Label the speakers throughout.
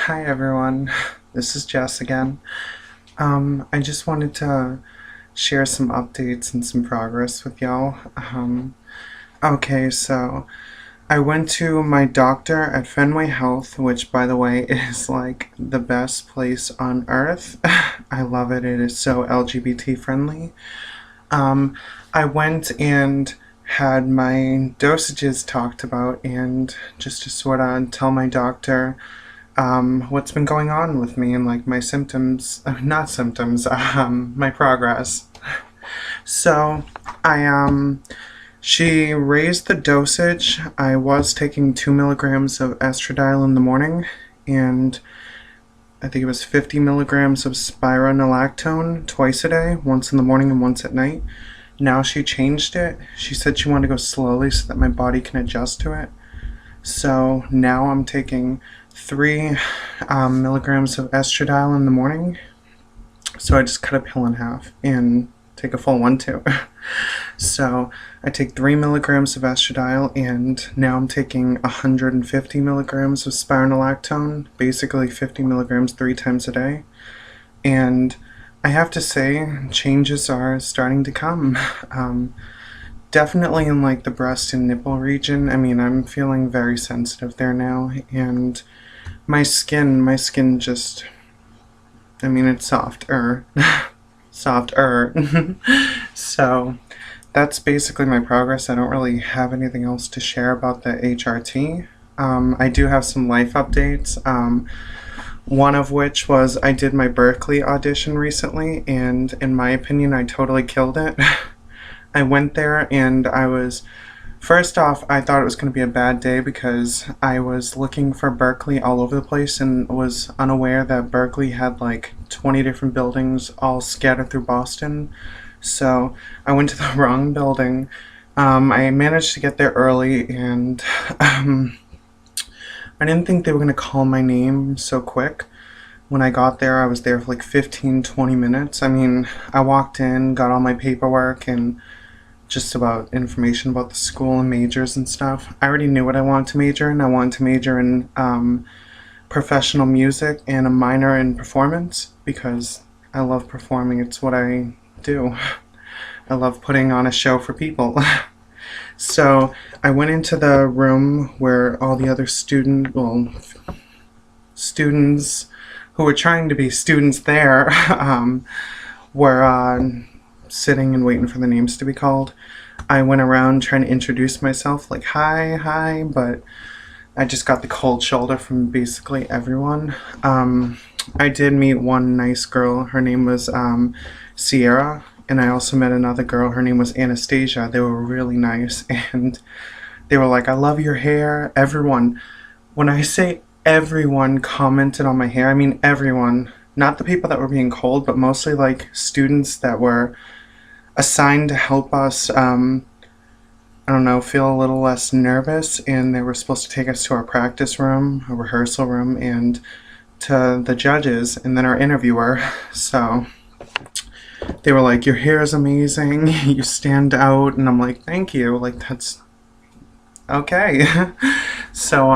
Speaker 1: Hi everyone, this is Jess again. I just wanted to share some updates and some progress with y'all. Okay, so I went to my doctor at Fenway Health, which by the way is like the best place on earth. I love it, it is so LGBT friendly. I went and had my dosages talked about and just to sort of tell my doctor what's been going on with me and like my symptoms, not symptoms, my progress. So she raised the dosage. I was taking 2 milligrams of estradiol in the morning, and I think it was 50 milligrams of spironolactone twice a day, once in the morning and once at night. Now she changed it. She said she wanted to go slowly so that my body can adjust to it. So now I'm taking 3 milligrams of estradiol in the morning. So I just cut a pill in half and take a full one too. So I take 3 milligrams of estradiol, and now I'm taking 150 milligrams of spironolactone, basically 50 milligrams 3 times a day. And I have to say, changes are starting to come. Definitely in like the breast and nipple region. I mean, I'm feeling very sensitive there now, and my skin just, I mean, it's softer. Softer. So that's basically my progress. I don't really have anything else to share about the HRT. I do have some life updates. One of which was I did my Berkeley audition recently, and in my opinion, I totally killed it. I went there and first off, I thought it was going to be a bad day because I was looking for Berkeley all over the place and was unaware that Berkeley had like 20 different buildings all scattered through Boston. So I went to the wrong building. I managed to get there early, and I didn't think they were going to call my name so quick. When I got there, I was there for like 15-20 minutes. I mean, I walked in, got all my paperwork and just about information about the school and majors and stuff. I already knew what I wanted to major in. I wanted to major in professional music and a minor in performance because I love performing. It's what I do. I love putting on a show for people. So I went into the room where all the other students who were trying to be students there were sitting and waiting for the names to be called. I went around trying to introduce myself, like, hi, but I just got the cold shoulder from basically everyone. I did meet one nice girl. Her name was Sierra. And I also met another girl, her name was Anastasia. They were really nice, and they were like, I love your hair. Everyone, when I say everyone commented on my hair, I mean everyone. Not the people that were being cold, but mostly like students that were assigned to help us, I don't know, feel a little less nervous, and they were supposed to take us to our practice room, a rehearsal room, and to the judges, and then our interviewer. So they were like, your hair is amazing, you stand out, and I'm like, thank you, like, that's okay. So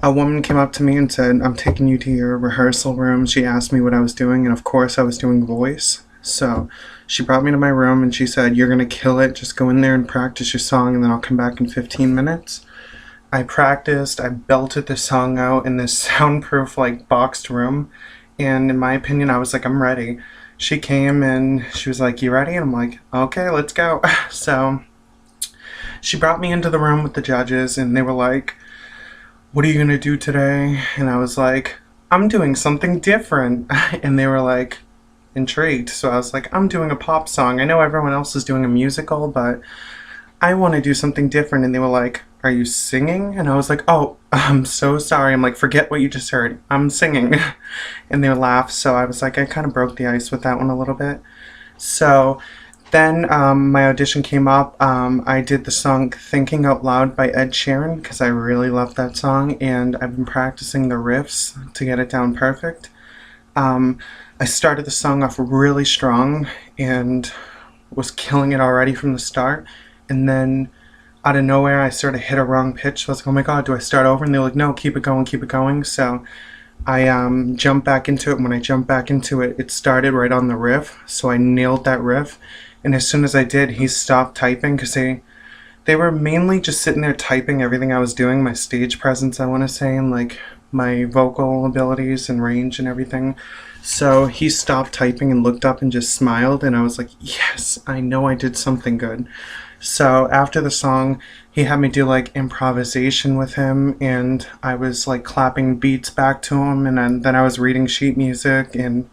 Speaker 1: a woman came up to me and said, I'm taking you to your rehearsal room. She asked me what I was doing, and of course I was doing voice. So she brought me to my room and she said, you're gonna kill it, just go in there and practice your song, and then I'll come back in 15 minutes. I practiced, I belted the song out in this soundproof, like, boxed room, and in my opinion, I was like, I'm ready. She came and she was like, you ready? And I'm like, okay, let's go. So she brought me into the room with the judges, and they were like, what are you gonna do today? And I was like, I'm doing something different. And they were like intrigued. So I was like, I'm doing a pop song. I know everyone else is doing a musical, but I want to do something different. And they were like, are you singing? And I was like, oh, I'm so sorry. I'm like, forget what you just heard. I'm singing. And they laughed. So I was like, I kind of broke the ice with that one a little bit. So then my audition came up. I did the song Thinking Out Loud by Ed Sheeran because I really love that song, and I've been practicing the riffs to get it down perfect. I started the song off really strong and was killing it already from the start, and then out of nowhere I sort of hit a wrong pitch. So I was like, oh my god, do I start over? And they were like, no, keep it going, keep it going. So I jumped back into it. When I jumped back into it, it started right on the riff, so I nailed that riff. And as soon as I did, he stopped typing because they were mainly just sitting there typing everything I was doing, my stage presence, I want to say, and like my vocal abilities and range and everything. So he stopped typing and looked up and just smiled, and I was like, yes, I know I did something good. So after the song, he had me do like improvisation with him, and I was like clapping beats back to him, and then I was reading sheet music, and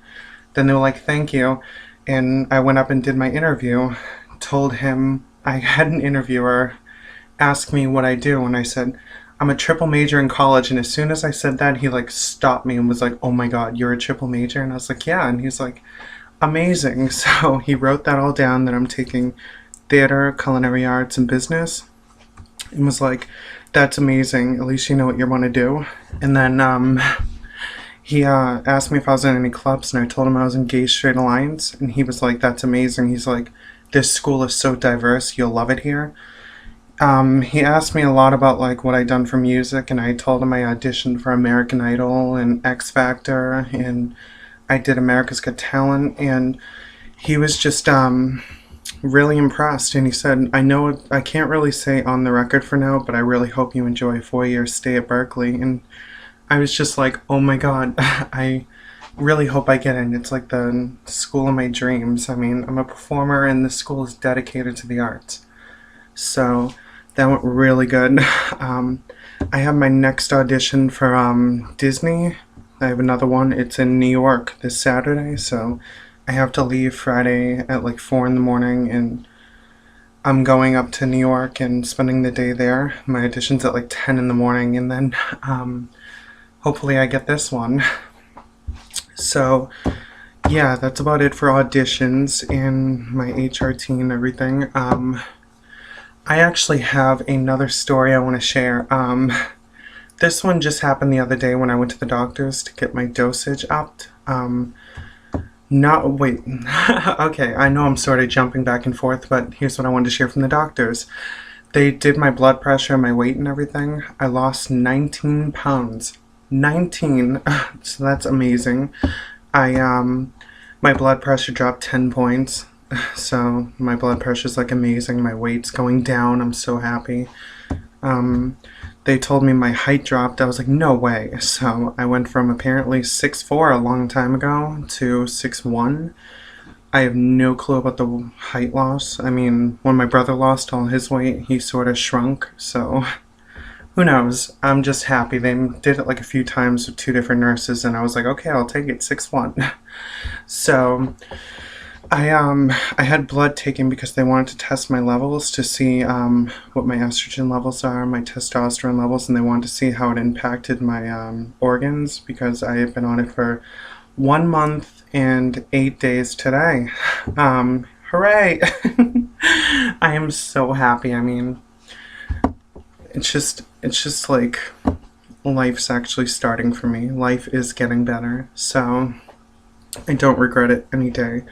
Speaker 1: then they were like, thank you. And I went up and did my interview, told him I had an interviewer ask me what I do, and I said, I'm a triple major in college. And as soon as I said that, he like stopped me and was like, oh my God, you're a triple major? And I was like, yeah. And he's like, amazing. So he wrote that all down, that I'm taking theater, culinary arts, and business, and was like, that's amazing. At least you know what you want to do. And then he asked me if I was in any clubs, and I told him I was in Gay Straight Alliance, and he was like, that's amazing. He's like, this school is so diverse, you'll love it here. He asked me a lot about like what I'd done for music, and I told him I auditioned for American Idol and X Factor, and I did America's Got Talent, and he was just really impressed. And he said, I know I can't really say on the record for now, but I really hope you enjoy a 4-year stay at Berkeley. And I was just like, oh my God, I really hope I get in. It's like the school of my dreams. I mean, I'm a performer, and the school is dedicated to the arts. So that went really good. I have my next audition for Disney. I have another one. It's in New York this Saturday, so I have to leave Friday at like 4 in the morning, and I'm going up to New York and spending the day there. My audition's at like 10 in the morning, and then hopefully I get this one. So yeah, that's about it for auditions and my HR team and everything. I actually have another story I want to share. This one just happened the other day when I went to the doctors to get my dosage upped. Wait, okay, I know I'm sort of jumping back and forth, but here's what I wanted to share from the doctors. They did my blood pressure, my weight, and everything. I lost 19 pounds. 19, so that's amazing. My blood pressure dropped 10 points. So my blood pressure's like amazing. My weight's going down. I'm so happy. They told me my height dropped. I was like, no way. So I went from apparently 6'4" a long time ago to 6'1". I have no clue about the height loss. I mean, when my brother lost all his weight, he sort of shrunk. So who knows? I'm just happy. They did it like a few times with 2 different nurses, and I was like, okay, I'll take it, 6'1". So I had blood taken because they wanted to test my levels to see what my estrogen levels are, my testosterone levels, and they wanted to see how it impacted my organs, because I had been on it for 1 month and 8 days today. Hooray! I am so happy. I mean, it's just like life's actually starting for me. Life is getting better, so I don't regret it any day.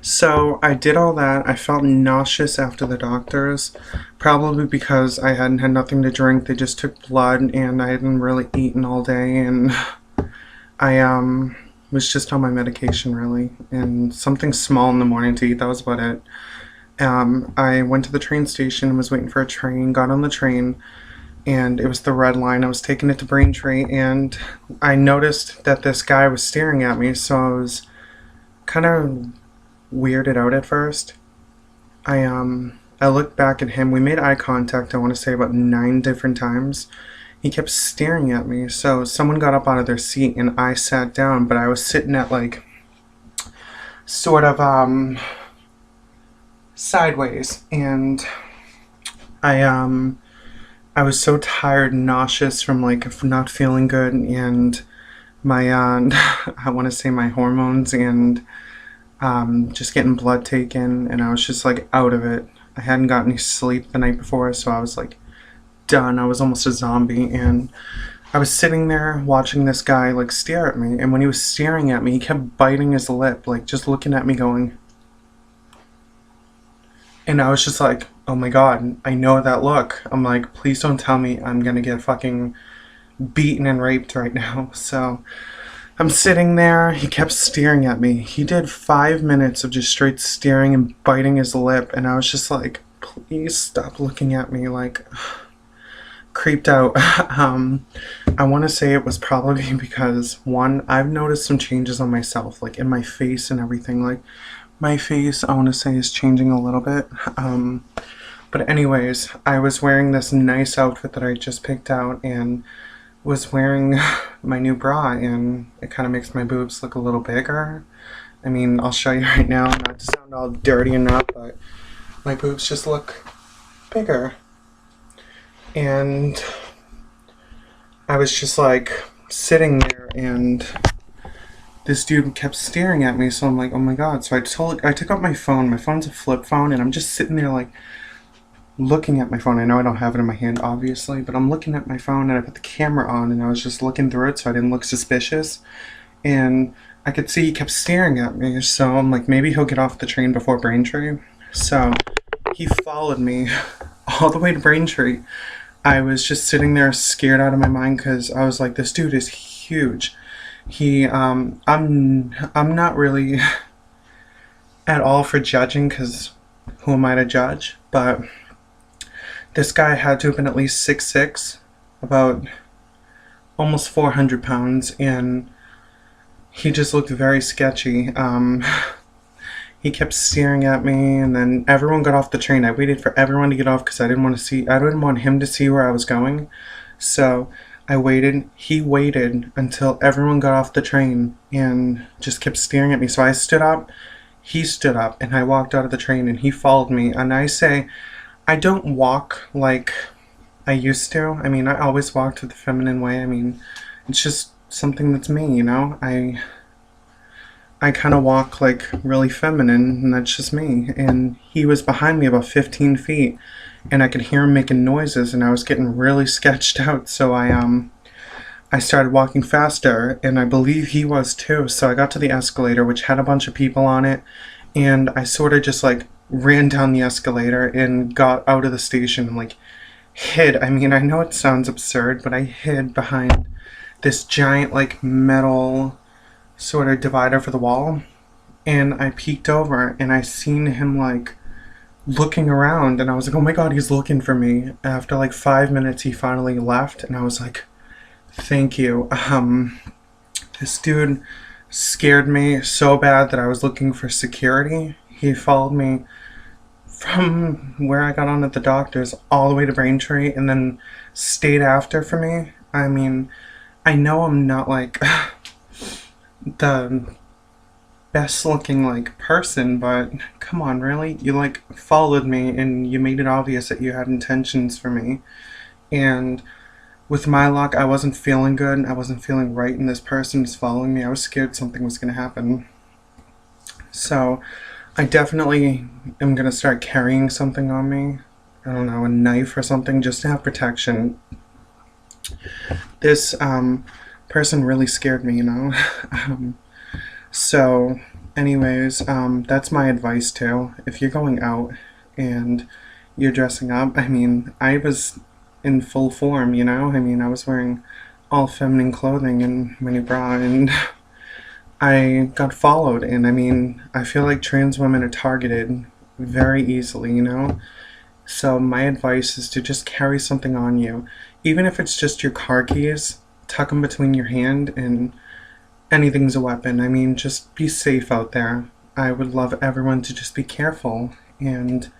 Speaker 1: So I did all that. I felt nauseous after the doctors, probably because I hadn't had nothing to drink. They just took blood, and I hadn't really eaten all day, and I was just on my medication really, and something small in the morning to eat. That was about it. I went to the train station and was waiting for a train, got on the train, and it was the red line. I was taking it to Braintree, and I noticed that this guy was staring at me, so I was kind of weirded out at first. I looked back at him. We made eye contact, I want to say about 9 different times. He kept staring at me, so someone got up out of their seat and I sat down, but I was sitting at like sort of sideways, and I was so tired and nauseous from like not feeling good, and my I want to say my hormones, and just getting blood taken, and I was just like out of it. I hadn't got any sleep the night before, so I was like done. I was almost a zombie, and I was sitting there watching this guy like stare at me, and when he was staring at me, he kept biting his lip, like just looking at me going, and I was just like, oh my God, I know that look. I'm like, please don't tell me I'm gonna get fucking beaten and raped right now. So I'm sitting there, he kept staring at me. He did 5 minutes of just straight staring and biting his lip, and I was just like, please stop looking at me, like, creeped out. I want to say it was probably because, one, I've noticed some changes on myself, like in my face and everything. Like, my face, I want to say, is changing a little bit. But anyways, I was wearing this nice outfit that I just picked out and was wearing my new bra, and it kind of makes my boobs look a little bigger. I mean, I'll show you right now, not to sound all dirty enough, but my boobs just look bigger. And I was just like sitting there, and this dude kept staring at me, so I'm like, oh my god. So I took out my phone. My phone's a flip phone, and I'm just sitting there like looking at my phone. I know I don't have it in my hand, obviously, but I'm looking at my phone, and I put the camera on, and I was just looking through it so I didn't look suspicious. And I could see he kept staring at me, so I'm like, maybe he'll get off the train before Braintree. So he followed me all the way to Braintree. I was just sitting there scared out of my mind because I was like, this dude is huge. I'm not really at all for judging, because who am I to judge? But this guy had to have been at least 6'6", about almost 400 pounds, and he just looked very sketchy. He kept staring at me, and then everyone got off the train. I waited for everyone to get off because I didn't want him to see where I was going. So I waited. He waited until everyone got off the train and just kept staring at me. So I stood up, he stood up, and I walked out of the train, and he followed me. And I say, I don't walk like I used to. I mean, I always walked the feminine way. I mean, it's just something that's me, you know? I kind of walk like really feminine, and that's just me. And he was behind me about 15 feet, and I could hear him making noises, and I was getting really sketched out. So I started walking faster, and I believe he was too. So I got to the escalator, which had a bunch of people on it, and I sort of just like ran down the escalator and got out of the station and like hid. I mean, I know it sounds absurd, but I hid behind this giant like metal sort of divider for the wall, and I peeked over, and I seen him like looking around, and I was like, oh my god, he's looking for me. After like 5 minutes, he finally left, and I was like, thank you. This dude scared me so bad that I was looking for security. He followed me from where I got on at the doctor's all the way to Braintree, and then stayed after for me. I mean, I know I'm not like the best looking like person, but come on, really? You like followed me, and you made it obvious that you had intentions for me. And with my luck, I wasn't feeling good. I wasn't feeling right, and this person was following me. I was scared something was going to happen. So I definitely am going to start carrying something on me. I don't know, a knife or something, just to have protection. This person really scared me, you know? So anyways, that's my advice too. If you're going out and you're dressing up, I mean, I was in full form, you know? I mean, I was wearing all feminine clothing and my new bra, and I got followed. And I mean, I feel like trans women are targeted very easily, you know? So my advice is to just carry something on you. Even if it's just your car keys, tuck them between your hand, and anything's a weapon. I mean, just be safe out there. I would love everyone to just be careful. And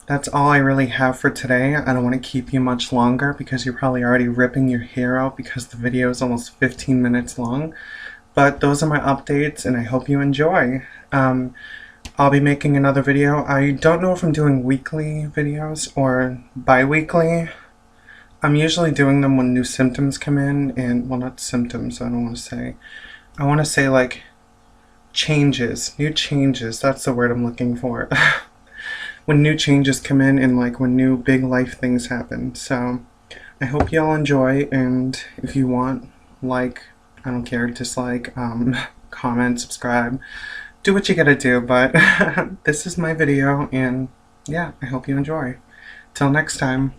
Speaker 1: that's all I really have for today. I don't want to keep you much longer because you're probably already ripping your hair out because the video is almost 15 minutes long. But those are my updates, and I hope you enjoy. I'll be making another video. I don't know if I'm doing weekly videos or bi-weekly. I'm usually doing them when new symptoms come in, and, well, not symptoms, I don't want to say. I want to say, like, changes. New changes, that's the word I'm looking for. When new changes come in, and, like, when new big life things happen. So, I hope y'all enjoy, and if you want, like, I don't care, dislike, comment, subscribe. Do what you gotta do, but this is my video, and, yeah, I hope you enjoy. Till next time.